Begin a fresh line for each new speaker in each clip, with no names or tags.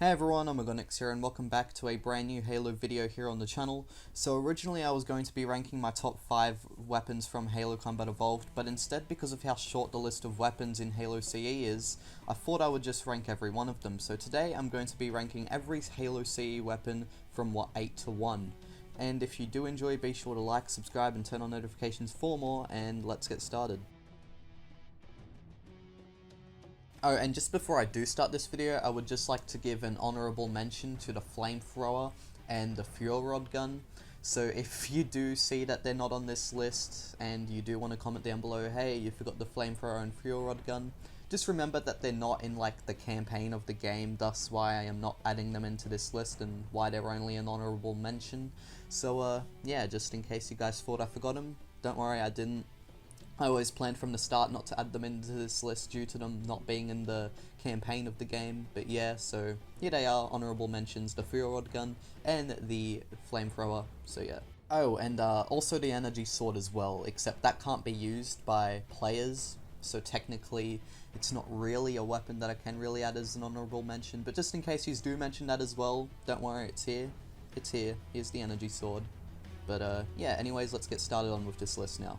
Hey everyone, Omogonix here and welcome back to a brand new Halo video here on the channel. So originally I was going to be ranking my top 5 weapons from Halo Combat Evolved, but instead, because of how short the list of weapons in Halo CE is, I thought I would just rank every one of them. So today I'm going to be ranking every Halo CE weapon from 8 to 1. And if you do enjoy, be sure to like, subscribe and turn on notifications for more, and let's get started. Oh, and just before I do start this video, I would just like to give an honourable mention to the flamethrower and the fuel rod gun. So if you do see that they're not on this list and you do want to comment down below, hey, you forgot the flamethrower and fuel rod gun, just remember that they're not in like the campaign of the game, thus why I am not adding them into this list and why they're only an honourable mention. So yeah, just in case you guys thought I forgot them, don't worry, I didn't. I always planned from the start not to add them into this list due to them not being in the campaign of the game, but yeah, so here they are, honourable mentions, the fuel rod gun and the flamethrower, so yeah. Oh, and also the energy sword as well, except that can't be used by players, so technically it's not really a weapon that I can really add as an honourable mention, but just in case you do mention that as well, don't worry, it's here, here's the energy sword. But yeah, anyways, let's get started on with this list now.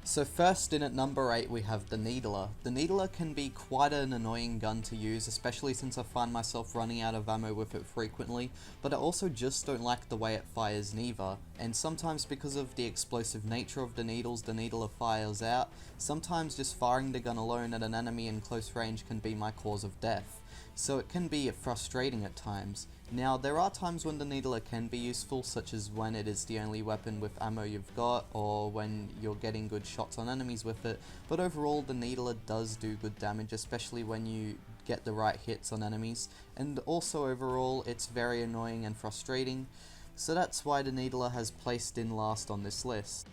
So first in at number 8 we have the Needler. The Needler can be quite an annoying gun to use, especially since I find myself running out of ammo with it frequently, but I also just don't like the way it fires neither, and sometimes because of the explosive nature of the needles the Needler fires out, sometimes just firing the gun alone at an enemy in close range can be my cause of death. So it can be frustrating at times. Now, there are times when the Needler can be useful, such as when it is the only weapon with ammo you've got, or when you're getting good shots on enemies with it, but overall the Needler does do good damage, especially when you get the right hits on enemies, and also overall it's very annoying and frustrating, so that's why the Needler has placed in last on this list.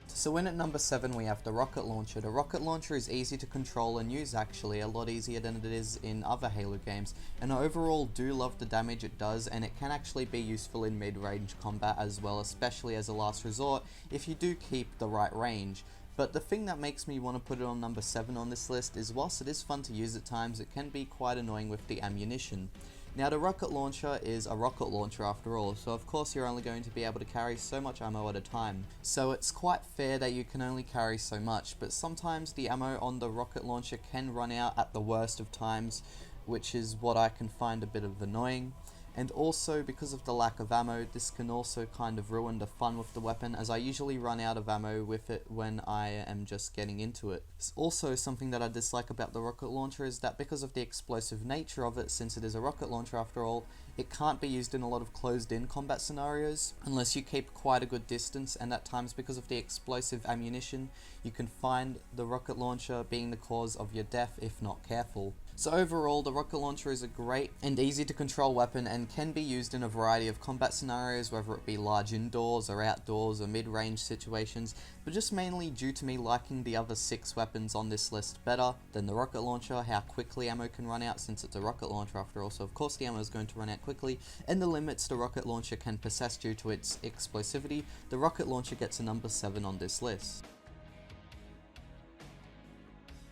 So in at number 7 we have the rocket launcher. The rocket launcher is easy to control and use, actually, a lot easier than it is in other Halo games, and I overall do love the damage it does, and it can actually be useful in mid-range combat as well, especially as a last resort if you do keep the right range. But the thing that makes me want to put it on number 7 on this list is, whilst it is fun to use at times, it can be quite annoying with the ammunition. Now, the rocket launcher is a rocket launcher after all, so of course you're only going to be able to carry so much ammo at a time. So it's quite fair that you can only carry so much, but sometimes the ammo on the rocket launcher can run out at the worst of times, which is what I can find a bit of annoying. And also, because of the lack of ammo, this can also kind of ruin the fun with the weapon, as I usually run out of ammo with it when I am just getting into it. Also, something that I dislike about the rocket launcher is that because of the explosive nature of it, since it is a rocket launcher after all, it can't be used in a lot of closed-in combat scenarios unless you keep quite a good distance, and at times because of the explosive ammunition, you can find the rocket launcher being the cause of your death if not careful. So overall, the rocket launcher is a great and easy to control weapon and can be used in a variety of combat scenarios, whether it be large indoors or outdoors or mid-range situations, but just mainly due to me liking the other 6 weapons on this list better than the rocket launcher, how quickly ammo can run out since it's a rocket launcher after all, so of course the ammo is going to run out quickly, and the limits the rocket launcher can possess due to its explosivity, the rocket launcher gets a number 7 on this list.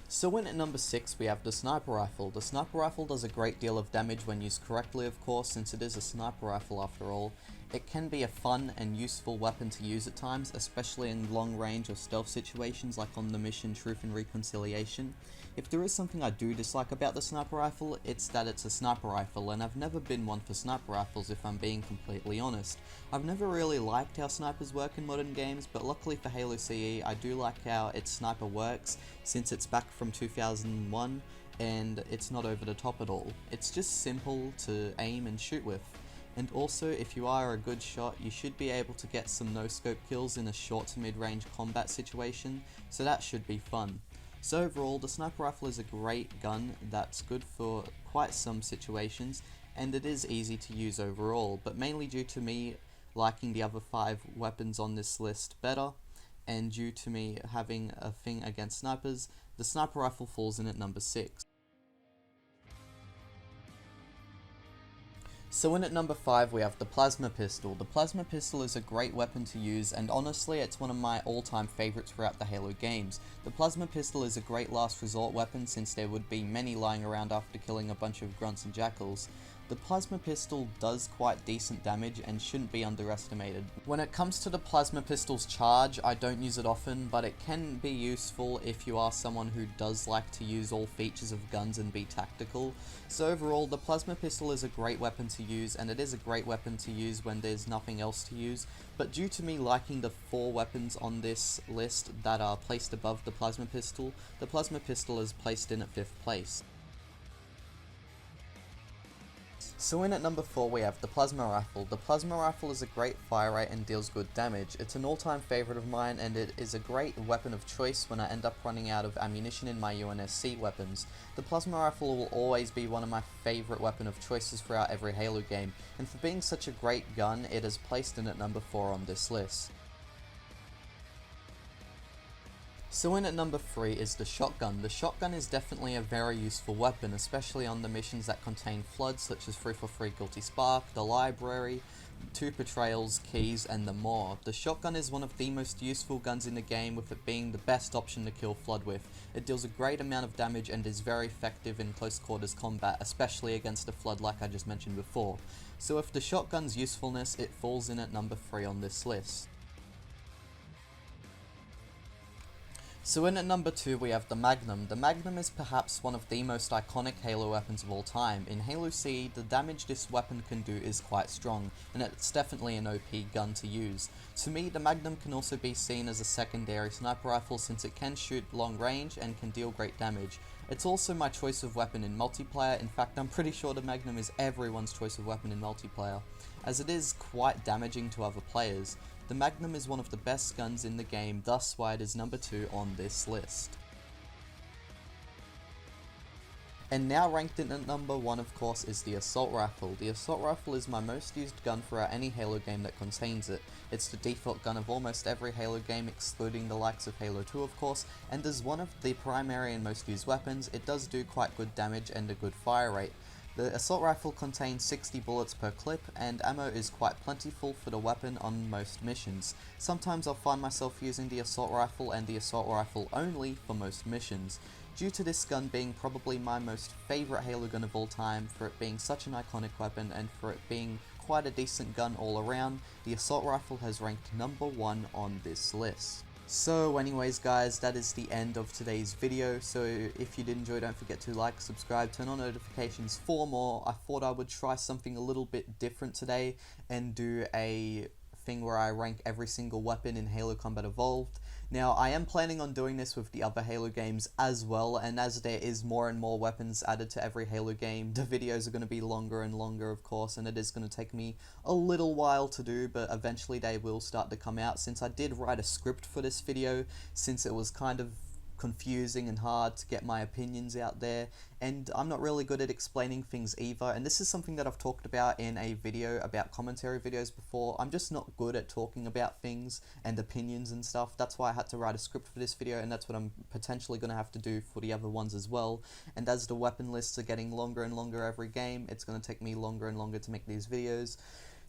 So in at number 6 we have the sniper rifle. The sniper rifle does a great deal of damage when used correctly, of course, since it is a sniper rifle after all. It can be a fun and useful weapon to use at times, especially in long range or stealth situations like on the mission Truth and Reconciliation. If there is something I do dislike about the sniper rifle, it's that it's a sniper rifle, and I've never been one for sniper rifles if I'm being completely honest. I've never really liked how snipers work in modern games, but luckily for Halo CE I do like how its sniper works, since it's back from 2001 and it's not over the top at all. It's just simple to aim and shoot with. And also, if you are a good shot, you should be able to get some no-scope kills in a short to mid-range combat situation, so that should be fun. So overall, the sniper rifle is a great gun that's good for quite some situations, and it is easy to use overall, but mainly due to me liking the other 5 weapons on this list better, and due to me having a thing against snipers, the sniper rifle falls in at number 6. So in at number 5 we have the Plasma Pistol. The Plasma Pistol is a great weapon to use, and honestly it's one of my all-time favourites throughout the Halo games. The Plasma Pistol is a great last resort weapon since there would be many lying around after killing a bunch of grunts and jackals. The Plasma Pistol does quite decent damage and shouldn't be underestimated. When it comes to the Plasma Pistol's charge, I don't use it often, but it can be useful if you are someone who does like to use all features of guns and be tactical. So overall, the Plasma Pistol is a great weapon to use, and it is a great weapon to use when there's nothing else to use, but due to me liking the 4 weapons on this list that are placed above the Plasma Pistol is placed in at 5th place. So in at number 4 we have the Plasma Rifle. The Plasma Rifle is a great fire rate and deals good damage. It's an all-time favourite of mine, and it is a great weapon of choice when I end up running out of ammunition in my UNSC weapons. The Plasma Rifle will always be one of my favourite weapon of choices throughout every Halo game, and for being such a great gun, it is placed in at number 4 on this list. So in at number 3 is the shotgun. The shotgun is definitely a very useful weapon, especially on the missions that contain floods such as 343 Guilty Spark, the library, 2 betrayals, keys, and the more. The shotgun is one of the most useful guns in the game, with it being the best option to kill flood with. It deals a great amount of damage and is very effective in close quarters combat, especially against a flood like I just mentioned before. So with the shotgun's usefulness, it falls in at number 3 on this list. So in at number 2 we have the Magnum. The Magnum is perhaps one of the most iconic Halo weapons of all time. In Halo CE, the damage this weapon can do is quite strong, and it's definitely an OP gun to use. To me, the Magnum can also be seen as a secondary sniper rifle since it can shoot long range and can deal great damage. It's also my choice of weapon in multiplayer. In fact, I'm pretty sure the Magnum is everyone's choice of weapon in multiplayer, as it is quite damaging to other players. The Magnum is one of the best guns in the game, thus why it is number 2 on this list. And now ranked in at number 1 of course is the Assault Rifle. The Assault Rifle is my most used gun throughout any Halo game that contains it. It's the default gun of almost every Halo game excluding the likes of Halo 2 of course, and as one of the primary and most used weapons, it does do quite good damage and a good fire rate. The Assault Rifle contains 60 bullets per clip, and ammo is quite plentiful for the weapon on most missions. Sometimes I'll find myself using the Assault Rifle and the Assault Rifle only for most missions. Due to this gun being probably my most favourite Halo gun of all time, for it being such an iconic weapon and for it being quite a decent gun all around, the Assault Rifle has ranked number 1 on this list. So anyways guys, that is the end of today's video. So if you did enjoy, don't forget to like, subscribe, turn on notifications for more. I thought I would try something a little bit different today and do a thing where I rank every single weapon in Halo Combat Evolved. Now, I am planning on doing this with the other Halo games as well, and as there is more and more weapons added to every Halo game, the videos are going to be longer and longer, of course, and it is going to take me a little while to do, but eventually they will start to come out, since I did write a script for this video, since it was kind of confusing and hard to get my opinions out there, and I'm not really good at explaining things either, and this is something that I've talked about in a video about commentary videos before. I'm just not good at talking about things and opinions and stuff. That's why I had to write a script for this video, and that's what I'm potentially going to have to do for the other ones as well. And as the weapon lists are getting longer and longer every game, it's going to take me longer and longer to make these videos.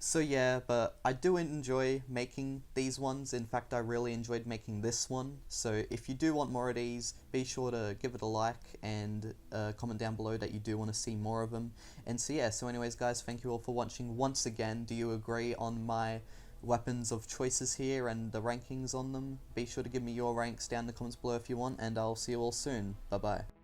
So yeah, but I do enjoy making these ones. In fact, I really enjoyed making this one. So if you do want more of these, be sure to give it a like and comment down below that you do want to see more of them. And so yeah, so anyways guys, thank you all for watching once again. Do you agree on my weapons of choices here and the rankings on them? Be sure to give me your ranks down in the comments below if you want, and I'll see you all soon. Bye bye.